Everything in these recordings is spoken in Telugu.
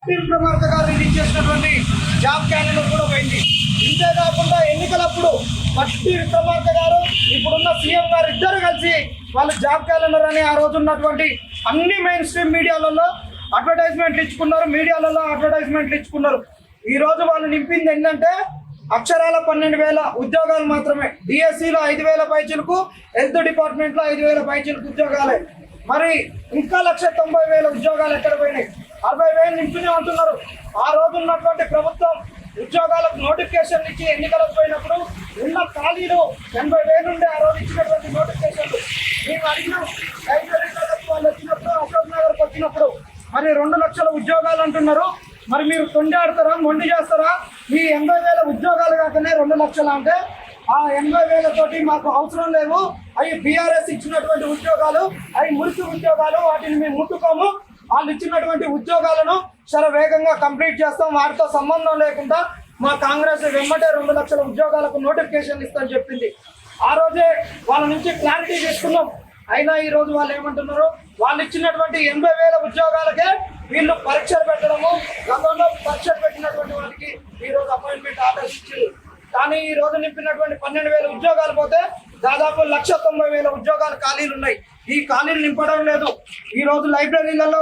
విక్రమార్క గారు రిలీజ్ చేసినటువంటి జాబ్ క్యాలెండర్ కూడా పోయింది. ఇంతేకాకుండా ఎన్నికలప్పుడు పట్టి విక్రమార్క గారు ఇప్పుడున్న సీఎం గారు ఇద్దరు కలిసి వాళ్ళు జాబ్ క్యాలెండర్ అని ఆ రోజు ఉన్నటువంటి అన్ని మెయిన్ స్ట్రీమ్ మీడియాలలో అడ్వర్టైజ్మెంట్లు ఇచ్చుకున్నారు, మీడియాలలో అడ్వర్టైజ్మెంట్లు ఇచ్చుకున్నారు. ఈ రోజు వాళ్ళు నింపింది ఏంటంటే అక్షరాల 12,000 ఉద్యోగాలు మాత్రమే. డిఎస్సిలో 5,000 పైచీలకు, హెల్త్ డిపార్ట్మెంట్లో 5,000 పైచీలకు ఉద్యోగాలే. మరి ఇంకా 1,90,000 ఉద్యోగాలు ఎక్కడ పోయినాయి? 60,000 నింపునే ఉంటున్నారు. ఆ రోజు ఉన్నటువంటి ప్రభుత్వం ఉద్యోగాలకు నోటిఫికేషన్ ఇచ్చి ఎన్నికలకు పోయినప్పుడు ఉన్న ఖాళీలు 80,000 ఉండే ఆ రోజు ఇచ్చినటువంటి నోటిఫికేషన్లు మేము అడిగినాం. లైబ్రరీలకు వాళ్ళు వచ్చినప్పుడు, అశోక్ నగర్కి వచ్చినప్పుడు మరి 2 లక్షల ఉద్యోగాలు అంటున్నారు. మరి మీరు తొండి ఆడతారా, మొండి చేస్తారా? ఈ 80,000 ఉద్యోగాలు కాకనే 2 లక్షలు అంటే ఆ 80,000 తోటి మాకు అవసరం లేవు, అవి బీఆర్ఎస్ ఇచ్చినటువంటి ఉద్యోగాలు, అవి మురికి ఉద్యోగాలు, వాటిని మేము ముట్టుకోము. వాళ్ళు ఇచ్చినటువంటి ఉద్యోగాలను చాలా వేగంగా కంప్లీట్ చేస్తాం, వాటితో సంబంధం లేకుండా మా కాంగ్రెస్ వెంబటే 2 లక్షల ఉద్యోగాలకు నోటిఫికేషన్ ఇస్తామని చెప్పింది. ఆ రోజే వాళ్ళ నుంచి క్లారిటీ తీసుకున్నాం. అయినా ఈ రోజు వాళ్ళు ఏమంటున్నారు, వాళ్ళు ఇచ్చినటువంటి 80,000 ఉద్యోగాలకే వీళ్ళు పరీక్షలు పెట్టడము, గతంలో పరీక్షలు పెట్టినటువంటి వారికి ఈ రోజు అపాయింట్మెంట్ ఆర్డర్స్ ఇచ్చారు. కానీ ఈ రోజు నింపినటువంటి 12,000 ఉద్యోగాలు పోతే దాదాపు 1,90,000 ఉద్యోగాలు ఖాళీలు ఉన్నాయి. ఈ ఖాళీలు నింపడం లేదు. ఈ రోజు లైబ్రరీలలో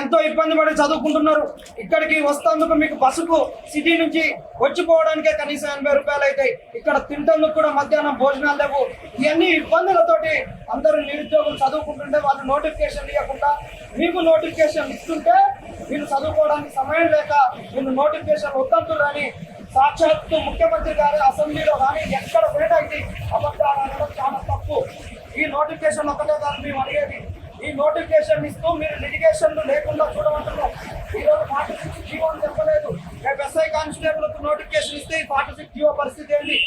ఎంతో ఇబ్బంది పడి చదువుకుంటున్నారు. ఇక్కడికి వస్తేందుకు మీకు బస్సుకు సిటీ నుంచి వచ్చిపోవడానికే కనీసం 80 రూపాయలు అవుతాయి. ఇక్కడ తింటందుకు కూడా మధ్యాహ్నం భోజనాలు లేవు. ఇవన్నీ ఇబ్బందులతోటి అందరూ నిరుద్యోగులు చదువుకుంటుంటే వాళ్ళు నోటిఫికేషన్ ఇవ్వకుండా మీకు నోటిఫికేషన్ ఇస్తుంటే వీళ్ళు చదువుకోవడానికి సమయం లేక వీళ్ళు నోటిఫికేషన్ వద్దంటున్నారని సాక్షాత్తు ముఖ్యమంత్రి గారు అసెంబ్లీలో కానీ ఎక్కడ పోయినా ఇది అబద్ధాలు అనడం చాలా తప్పు. ఈ నోటిఫికేషన్ ఒకటే కాదు మేము అడిగేది, ఈ నోటిఫికేషన్ ఇస్తూ మీరు లిటిగేషన్లు లేకుండా చూడమంటున్నాం. ఈరోజు 46 జీవో అని చెప్పలేదు. రేపు ఎస్ఐ కానిస్టేబుల్కు నోటిఫికేషన్ ఇస్తే ఈ 46 జీవో పరిస్థితి ఏంటి?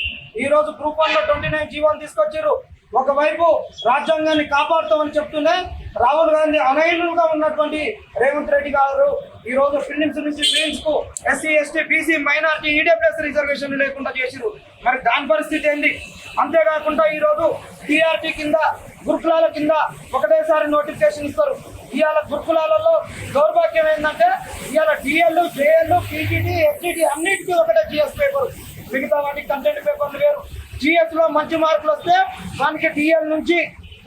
ఈ రోజు గ్రూప్ 1లో 29 జీవోలు తీసుకొచ్చారు. ఒకవైపు రాజ్యాంగాన్ని కాపాడుతామని చెప్తూనే రాహుల్ గాంధీ అనైలుగా ఉన్నటువంటి రేవంత్ రెడ్డి గారు ఈ రోజు ఫిలిమ్స్ నుంచి మెయిన్స్ కు SC, ST, BC, minority, EWS reservation లేకుండా చేసిరు. మరి దాని పరిస్థితి ఏంటి? అంతేకాకుండా ఈ రోజు టీఆర్టీ కింద, గురుకులాల కింద ఒకటేసారి నోటిఫికేషన్ ఇస్తారు. ఇవాళ గురుకులాలలో దౌర్భాగ్యం ఏంటంటే ఇవాళ డిఎల్, జేఎల్, పీజీటీ, హెచ్జిటి అన్నిటికీ ఒకటే జిఎస్ పేపర్, మిగతా వాటికి కంటెంట్ పేపర్లు వేరు. జిఎస్ లో మంచి మార్కులు వస్తే మనకి డిఎల్ నుంచి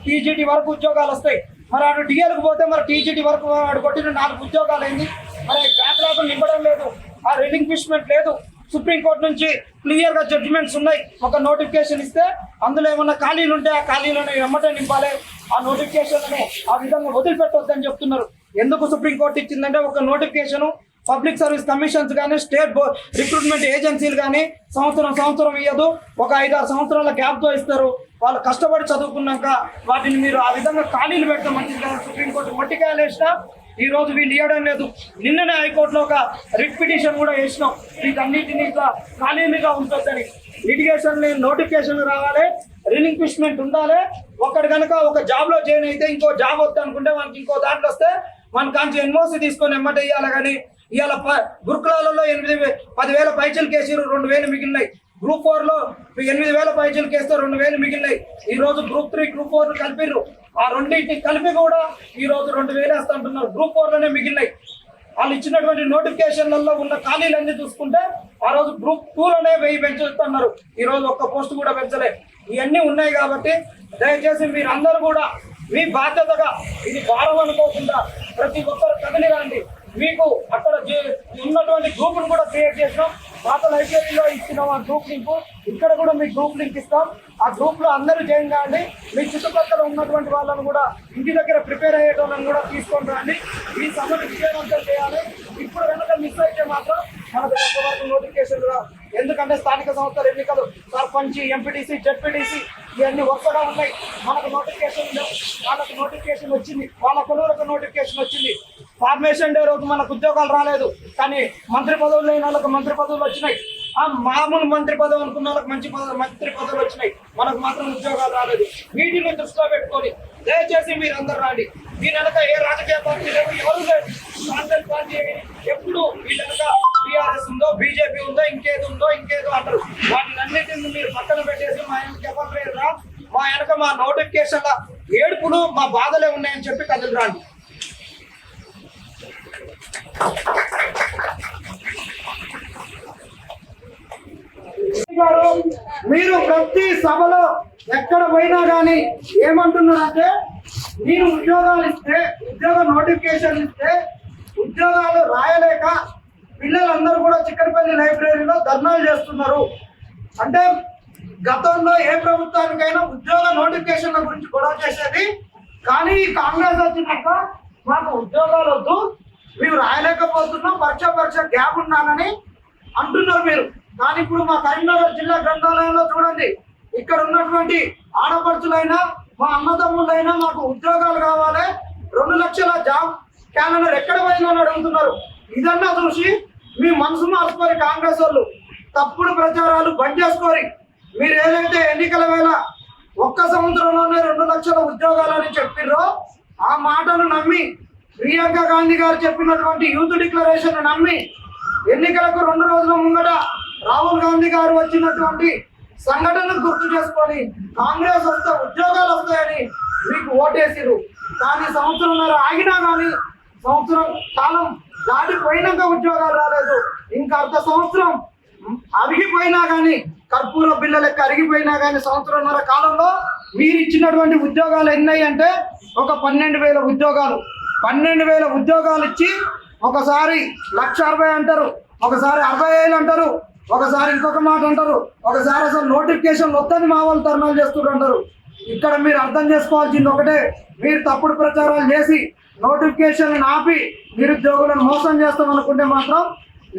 టీజీటీ వరకు ఉద్యోగాలు వస్తాయి. మరి అటు డిఎల్కి పోతే మరి టీజీటీ వరకు వాడు కొట్టిన 4 ఉద్యోగాలు అయింది. మరి బ్యాక్లాగ్ నింపడం లేదు, ఆ రిలింక్విష్మెంట్ లేదు. సుప్రీంకోర్టు నుంచి క్లియర్గా జడ్జిమెంట్స్ ఉన్నాయి. ఒక నోటిఫికేషన్ ఇస్తే అందులో ఏమన్నా ఖాళీలు ఉంటే ఆ ఖాళీలను ఎమ్మటే నింపాలి, ఆ నోటిఫికేషన్లను ఆ విధంగా వదిలిపెట్టొద్దని చెప్తున్నారు. ఎందుకు సుప్రీంకోర్టు ఇచ్చిందంటే ఒక నోటిఫికేషను పబ్లిక్ సర్వీస్ కమిషన్స్ కానీ, స్టేట్ రిక్రూట్మెంట్ ఏజెన్సీలు కానీ సంవత్సరం ఇయ్యదు, ఒక 5-6 సంవత్సరాల గ్యాప్తో ఇస్తారు. వాళ్ళు కష్టపడి చదువుకున్నాక వాటిని మీరు ఆ విధంగా ఖాళీలు పెట్టడం మంచిది కదా. సుప్రీంకోర్టు మొట్టికాయలు వేసినా ఈ రోజు వీళ్ళు ఇవ్వడం లేదు. నిన్ననే హైకోర్టులో ఒక రిట్ పిటిషన్ కూడా వేసినాం, వీటన్నిటినీ ఇట్లా ఖాళీలుగా ఉంటుందని. లిటిగేషన్ లేని నోటిఫికేషన్ రావాలి, రిలింక్విష్మెంట్ ఉండాలి. ఒకటి కనుక ఒక జాబ్లో జాయిన్ అయితే ఇంకో జాబ్ వద్దు అనుకుంటే మనకి ఇంకో దాంట్లో వస్తే మన కాంచి ఎన్ఓసి తీసుకొని ఎమ్మట ఇవ్వాలి. కానీ ఇవాళ గురుకులాలలో 10,000 పైచీలు కేసారు, 2,000 మిగిలినాయి. గ్రూప్ 4లో 8,000 పైచీలు కేస్తే 2,000 మిగిలినాయి. ఈ రోజు గ్రూప్ 3, గ్రూప్ 4 కలిపిర్రు. ఆ రెండింటిని కలిపి కూడా ఈ రోజు 2,000 వేస్తా అంటున్నారు. గ్రూప్ 4లోనే మిగిలినాయి. వాళ్ళు ఇచ్చినటువంటి నోటిఫికేషన్లలో ఉన్న ఖాళీలన్నీ చూసుకుంటే ఆ రోజు గ్రూప్ 2లోనే 1000 పెంచుతున్నారు. ఈ రోజు ఒక్క పోస్ట్ కూడా పెంచలే. ఇవన్నీ ఉన్నాయి కాబట్టి దయచేసి మీరు అందరూ కూడా మీ బాధ్యతగా ఇది భారం అనుకోకుండా ప్రతి ఒక్కరు కదిలి రండి. మీకు అక్కడ ఉన్నటువంటి గ్రూప్ను కూడా క్రియేట్ చేసినాం. పాత లైబ్రరీలో ఇచ్చినాం ఆ గ్రూప్ లింక్, ఇక్కడ కూడా మీకు గ్రూప్ లింక్ ఇస్తాం. ఆ గ్రూప్లో అందరూ జాయిన్ కాండి. మీ చుట్టుపక్కల ఉన్నటువంటి వాళ్ళను కూడా ఇంటి దగ్గర ప్రిపేర్ అయ్యేటోళ్ళని కూడా తీసుకొని రండి. ఈ సభను విజయవంతం చేయాలి. ఇప్పుడు కనుక మిస్ అయితే మాత్రం మనకు కొంతవరకు నోటిఫికేషన్ రావు. ఎందుకంటే స్థానిక సంస్థల ఎన్నికలు, సర్పంచ్, ఎంపీటీసీ, జెడ్పీటీసీ ఇవన్నీ వరుసగా ఉన్నాయి. మనకు నోటిఫికేషన్ లేవు, వాళ్ళకు నోటిఫికేషన్ వచ్చింది, వాళ్ళ కొలువులకు నోటిఫికేషన్ వచ్చింది. ఫార్మేషన్ డే రోజు మనకు ఉద్యోగాలు రాలేదు, కానీ మంత్రి పదవులు లేని వాళ్ళకు మంత్రి పదవులు వచ్చినాయి. ఆ మామూలు మంత్రి పదవి అనుకున్న వాళ్ళకి మంత్రి పదవులు వచ్చినాయి, మనకు మాత్రం ఉద్యోగాలు రాలేదు. వీటిని దృష్టిలో పెట్టుకొని దయచేసి మీరు అందరు రాండి. దీని వెనక ఏ రాజకీయ పార్టీ లేవు, ఎవరు లేదు. కాంగ్రెస్ పార్టీ ఎప్పుడు వీళ్ళ వెనక టీఆర్ఎస్ ఉందో, బీజేపీ ఉందో, ఇంకేదో అంటారు. వాటిని అన్నిటిని మీరు పక్కన పెట్టేసి మా వెనక ఎవరు లేరురా, మా వెనక మా నోటిఫికేషన్ల ఏడుపులు, మా బాధలే ఉన్నాయని చెప్పి కదిలి రాండి. గారు మీరు ప్రతి సభలో ఎక్కడ పోయినా కానీ ఏమంటున్నారంటే మీరు ఉద్యోగాలు ఇస్తే ఉద్యోగ నోటిఫికేషన్ ఇస్తే ఉద్యోగాలు రాయలేక పిల్లలందరూ కూడా చిక్కడపల్లి లైబ్రరీలో ధర్నాలు చేస్తున్నారు. అంటే గతంలో ఏ ప్రభుత్వానికైనా ఉద్యోగ నోటిఫికేషన్ల గురించి గొడవ చేసేది, కానీ ఈ కాంగ్రెస్ వచ్చినాక మాకు ఉద్యోగాలు వద్దు, మేము రాయలేకపోతున్నాం, పరీక్ష గ్యాప్ ఉన్నానని అంటున్నారు మీరు. కానీ ఇప్పుడు మా కరీంనగర్ జిల్లా గ్రంథాలయంలో చూడండి, ఇక్కడ ఉన్నటువంటి ఆడపడుచులైనా మా అన్నదమ్ములైనా మాకు ఉద్యోగాలు కావాలి, 2 లక్షల జాబ్ క్యాలెండర్ ఎక్కడ పోయిందని అడుగుతున్నారు. ఇదన్నా చూసి మీ మనసు మార్చుకోరి కాంగ్రెస్ వాళ్ళు, తప్పుడు ప్రచారాలు బంద్ చేసుకోరి. మీరు ఏదైతే ఎన్నికల వేళ 1 సంవత్సరంలోనే 2 లక్షల ఉద్యోగాలని చెప్పిర్రో ఆ మాటను నమ్మి ప్రియాంక గాంధీ గారు చెప్పినటువంటి యూత్ డిక్లరేషన్ నమ్మి ఎన్నికలకు 2 రోజుల ముంగట రాహుల్ గాంధీ గారు వచ్చినటువంటి సంఘటనను గుర్తు చేసుకొని కాంగ్రెస్ వస్తే ఉద్యోగాలు వస్తాయని మీకు ఓటేసిరు. కానీ సంవత్సరంన్నర ఆగినా కానీ సంవత్సరం కాలం దాటిపోయినాక ఉద్యోగాలు రాలేదు. ఇంకా అర్ధ సంవత్సరం అరిగిపోయినా కానీ కర్పూర బిళ్ళ లెక్క అరిగిపోయినా కానీ సంవత్సరంన్నర కాలంలో మీరు ఇచ్చినటువంటి ఉద్యోగాలు ఎన్నై అంటే ఒక 12,000 ఉద్యోగాలు. 12,000 ఉద్యోగాలు ఇచ్చి ఒకసారి 1,60,000 అంటారు, ఒకసారి 60,000 అంటారు, ఒకసారి ఇంకొక మాట అంటారు, ఒకసారి అసలు నోటిఫికేషన్ వద్దని మా వాళ్ళు ధర్నాలు చేస్తుంటారు. ఇక్కడ మీరు అర్థం చేసుకోవాల్సింది ఒకటే, మీరు తప్పుడు ప్రచారాలు చేసి నోటిఫికేషన్ ఆపి నిరుద్యోగులను మోసం చేస్తాం అనుకుంటే మాత్రం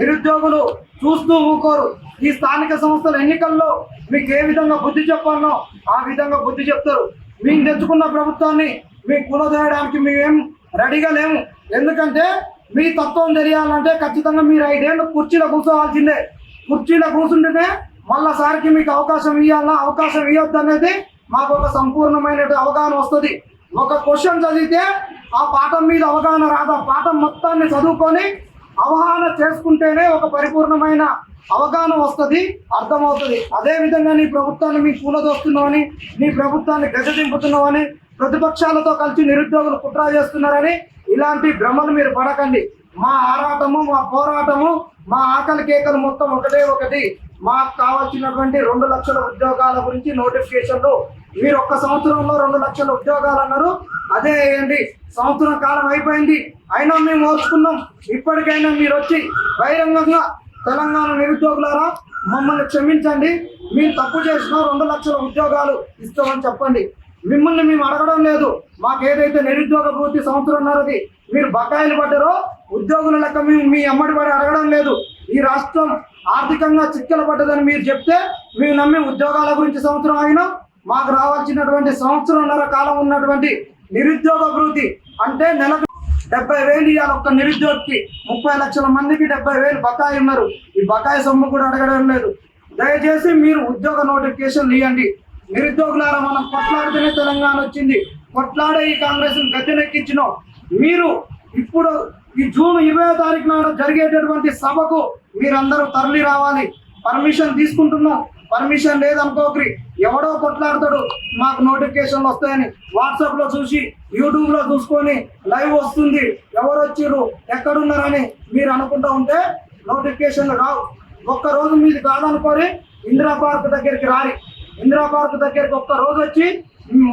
నిరుద్యోగులు చూస్తూ ఊకోరు. ఈ స్థానిక సంస్థల ఎన్నికల్లో మీకు ఏ విధంగా బుద్ధి చెప్పాలనో ఆ విధంగా బుద్ధి చెప్తారు. మేము తెచ్చుకున్న ప్రభుత్వాన్ని మీకు కూలదోయడానికి మేమేం రెడీగా లేము. ఎందుకంటే మీ తత్వం తెలియాలంటే ఖచ్చితంగా మీరు 5 ఏళ్ళు కుర్చీలో కూర్చోవాల్సిందే. కుర్చీలో కూర్చుంటేనే మళ్ళాసారికి మీకు అవకాశం ఇవ్వాలా, అవకాశం ఇవ్వద్దు అనేది మాకు ఒక సంపూర్ణమైన అవగాహన వస్తుంది. ఒక క్వశ్చన్ చదివితే ఆ పాఠం మీద అవగాహన రాదు. ఆ పాఠం మొత్తాన్ని చదువుకొని అవగాహన చేసుకుంటేనే ఒక పరిపూర్ణమైన అవగాహన వస్తుంది, అర్థమవుతుంది. అదేవిధంగా నీ ప్రభుత్వాన్ని మీ కూలదోస్తున్నామని, నీ ప్రభుత్వాన్ని గజదింపుతున్నామని, ప్రతిపక్షాలతో కలిసి నిరుద్యోగులు కుట్ర చేస్తున్నారని ఇలాంటి భ్రమలు మీరు పడకండి. మా ఆరాటము, మా పోరాటము, మా ఆకలి కేకలు మొత్తం ఒకటి. మాకు కావాల్సినటువంటి 2 లక్షల ఉద్యోగాల గురించి నోటిఫికేషన్లు. మీరు 1 సంవత్సరంలో 2 లక్షల ఉద్యోగాలు అన్నారు, అదే వేయండి. సంవత్సరం కాలం అయిపోయింది, అయినా మేము ఓర్చుకున్నాం. ఇప్పటికైనా మీరు వచ్చి బహిరంగంగా తెలంగాణ నిరుద్యోగులారా మమ్మల్ని క్షమించండి, మేము తప్పు చేసినా 2 లక్షల ఉద్యోగాలు ఇస్తామని చెప్పండి. మిమ్మల్ని మేము అడగడం లేదు. మాకు ఏదైతే నిరుద్యోగ భృతి సంవత్సరంన్నరది మీరు బకాయిలు పడ్డారో ఉద్యోగుల లెక్క మేము మీ అమ్మడి పడి అడగడం లేదు. ఈ రాష్ట్రం ఆర్థికంగా చిక్కలు పడ్డదని మీరు చెప్తే మేము నమ్మి ఉద్యోగాల గురించి సంవత్సరం అయినా మాకు రావాల్సినటువంటి సంవత్సరంన్నర కాలం ఉన్నటువంటి నిరుద్యోగ భృతి అంటే నెలకు 70,000 ఇవ్వాలి. ఒక్క నిరుద్యోగికి 30 లక్షల మందికి 70,000 బకాయి ఉన్నారు. ఈ బకాయి సొమ్ము కూడా అడగడం లేదు. దయచేసి మీరు ఉద్యోగ నోటిఫికేషన్ ఇవ్వండి. నిరుద్యోగులారా మనం కొట్లాడితేనే తెలంగాణ వచ్చింది. కొట్లాడే ఈ కాంగ్రెస్ గద్దెనెక్కించినాం. మీరు ఇప్పుడు ఈ జూన్ 20వ తారీఖు నాడు జరిగేటటువంటి సభకు మీరందరూ తరలి రావాలి. పర్మిషన్ తీసుకుంటున్నాం, పర్మిషన్ లేదనుకోకరి. ఎవడో కొట్లాడతాడు మాకు నోటిఫికేషన్లు వస్తాయని, వాట్సాప్లో చూసి యూట్యూబ్లో చూసుకొని లైవ్ వస్తుంది, ఎవరు వచ్చిర్రు ఎక్కడున్నారని మీరు అనుకుంటూ ఉంటే నోటిఫికేషన్లు రావు. ఒక్కరోజు మీది కాదనుకోని ఇందిరా పార్క్ దగ్గరికి రారి. ఇందిరా పార్క్ దగ్గరికి ఒక్క రోజు వచ్చి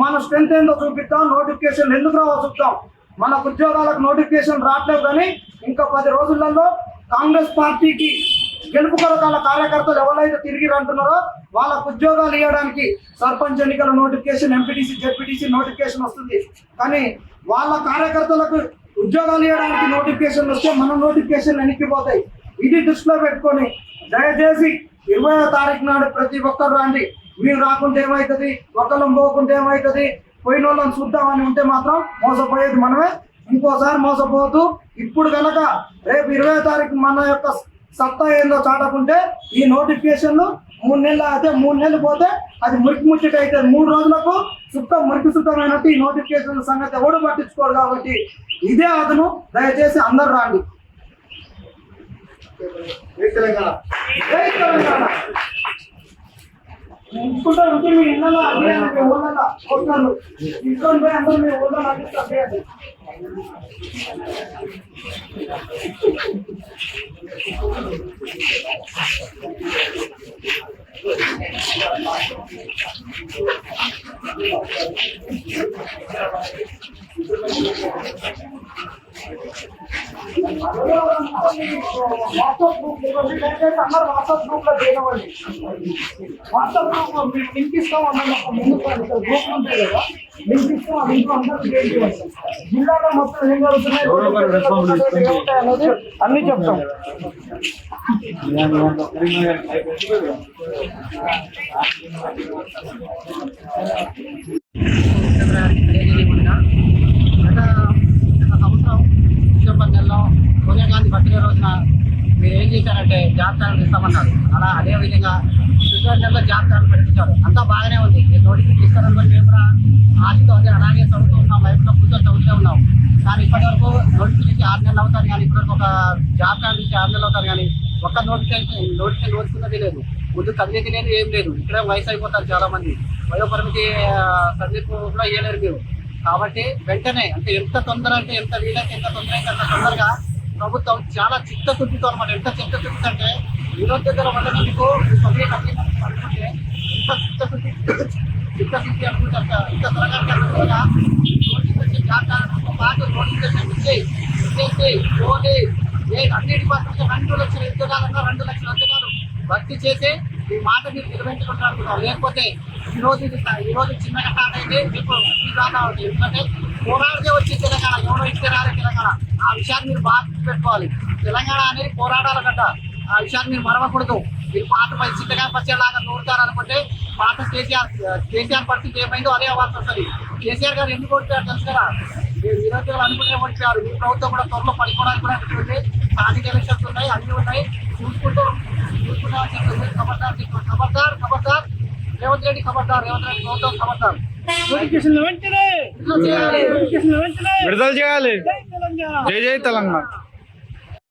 మన స్ట్రెంత్ ఏందో చూపిద్దాం, నోటిఫికేషన్ ఎందుకు రావో చూద్దాం. మనకు ఉద్యోగాలకు నోటిఫికేషన్ రావట్లేదు, కానీ ఇంకా 10 రోజులలో కాంగ్రెస్ పార్టీకి గెలుపు కొరకాల కార్యకర్తలు ఎవరైతే తిరిగి అంటున్నారో వాళ్ళకు ఉద్యోగాలు ఇవ్వడానికి సర్పంచ్ ఎన్నికల నోటిఫికేషన్, ఎంపీటీసీ, జెడ్పీటీసీ నోటిఫికేషన్ వస్తుంది. కానీ వాళ్ళ కార్యకర్తలకు ఉద్యోగాలు ఇవ్వడానికి నోటిఫికేషన్ వస్తే మన నోటిఫికేషన్ వెనక్కిపోతాయి. ఇది దృష్టిలో పెట్టుకొని దయచేసి 20వ తారీఖు నాడు ప్రతి ఒక్కరు రండి. మీరు రాకుంటే ఏమవుతుంది, ఒకళ్ళం పోకుంటే ఏమవుతుంది, పోయిన వాళ్ళని చూద్దామని ఉంటే మాత్రం మోసపోయేది మనమే. ఇంకోసారి మోసపోతూ ఇప్పుడు కనుక రేపు 20వ తారీఖు మన యొక్క సత్తా ఏందో చాటకుంటే ఈ నోటిఫికేషన్లు 3 నెలలు అయితే 3 నెలలు పోతే అది మురికి ముచ్చట అవుతుంది. 3 రోజులకు మురికి సుత్తమైనట్టు ఈ నోటిఫికేషన్ సంగతి ఎవడు పట్టించుకోడు. కాబట్టి ఇదే అదను, దయచేసి అందరు రాండి. జై తెలంగాణ. ఇంచుకుంటే ఉంటే మీ ఇళ్ళలో అడిగాను మీ ఊళ్ళలో కొట్టాను తీసుకొని పోయి అందరూ మీ ఊళ్ళో అడిగాను. వాట్సాప్ గ్రూప్ లో చేయనివ్వండి. వాట్సాప్ గ్రూప్ లింక్ ఇస్తాం అన్న ముందు గ్రూప్ ఉంటాయి కదా, లింక్ ఇస్తాం. ఆ లింక్ అందరూ చేయండి. జిల్లాలో మొత్తం ఏం జరుగుతున్నాయి అనేది అన్ని చెప్తాం. సంవత్సరం డిసెంబర్ నెలలో సోనియా గాంధీ బర్త్డే రోజున మీరు ఏం చేశారంటే జాబ్ క్యాలెండర్ ఇస్తామన్నారు. అలా అదేవిధంగా ఫిబ్రవరి నెలలో జాబ్ క్యాలెండర్ ప్రకటించారు. అంతా బాగానే ఉంది. నేను నోటిఫికేషన్ ఇస్తారని మేము కూడా ఆశతో అదే అలాగే చదువుతూ ఉన్నాం, లైఫ్లో కూర్చొని చదువుతూనే ఉన్నాం. కానీ ఇప్పటివరకు నోటిఫికేషన్ 6 నెలలు అవుతారు కానీ ఇప్పటివరకు ఒక జాబ్ క్యాలెండర్ ఇచ్చి 6 నెలలు అవుతారు కానీ ఒక్క నోటిఫికేషన్ వస్తున్నది లేదు. ముందు కదిలేది లేదు, ఏం లేదు. ఇక్కడే వయసు అయిపోతారు చాలా మంది. వయోపరిమితి సర్వీస్ కూడా ఇవ్వలేరు మీరు. కాబట్టి వెంటనే అంటే ఎంత తొందర అంటే ఎంత వీలైతే ఎంత తొందర అయితే అంత తొందరగా ప్రభుత్వం చాలా చిత్తశుద్ధితో అనమాట. ఎంత చిత్తశుద్ధి అంటే ఈరోజు దగ్గర వందకు అనుకుంటే ఇంత చిత్తశుద్ధి అనుకుంటారు. ఇంత త్వరగా నోటిఫికేషన్ ఇచ్చేసి అన్ని డిపార్ట్మెంట్ 2 లక్షల ఉద్యోగాలన్నా 2 లక్షల ఉద్యోగాలు భర్తీ చేసి ఈ మాట మీరు నిర్వహించుకుంటారు. లేకపోతే ఈరోజు చిన్నగా స్టార్ట్ అయితే మీకు ఎందుకంటే పోరాడితే వచ్చి తెలంగాణ ఎవరో ఇస్తే రాలే తెలంగాణ. ఆ విషయాన్ని మీరు బాగా పెట్టుకోవాలి. తెలంగాణ అనేది పోరాటాల గడ్డ. ఆ విషయాన్ని మీరు మరవకూడదు. మీరు పాత చిత్తగా పచ్చేలాగా నూరుతారనుకుంటే పాత కేసీఆర్ పరిస్థితి ఏమైందో అదే అవ్వాల్సి వస్తుంది. కేసీఆర్ గారు ఎందుకు ఓడిపోయారు తెలుసు కదా. మీరు నిరుద్యోగులు అనుకుంటే ఓడిపోయారు. మీ ప్రభుత్వం కూడా త్వరలో పడిపోవడానికి కూడా ఉంటుంది. స్థానిక ఎలక్షన్స్ ఉన్నాయి, అన్నీ ఉన్నాయి. చూసుకుంటూ ఖబర్దార్ రేవంత్ రెడ్డి ఖబర్దార్, రేవంత్ రెడ్డి ప్రభుత్వం ఖబర్దార్. నోటిఫికేషన్ వెంటనే విడుదల చేయాలి. విడుదల చేయాలి. జై తెలంగాణ. జై తెలంగాణ.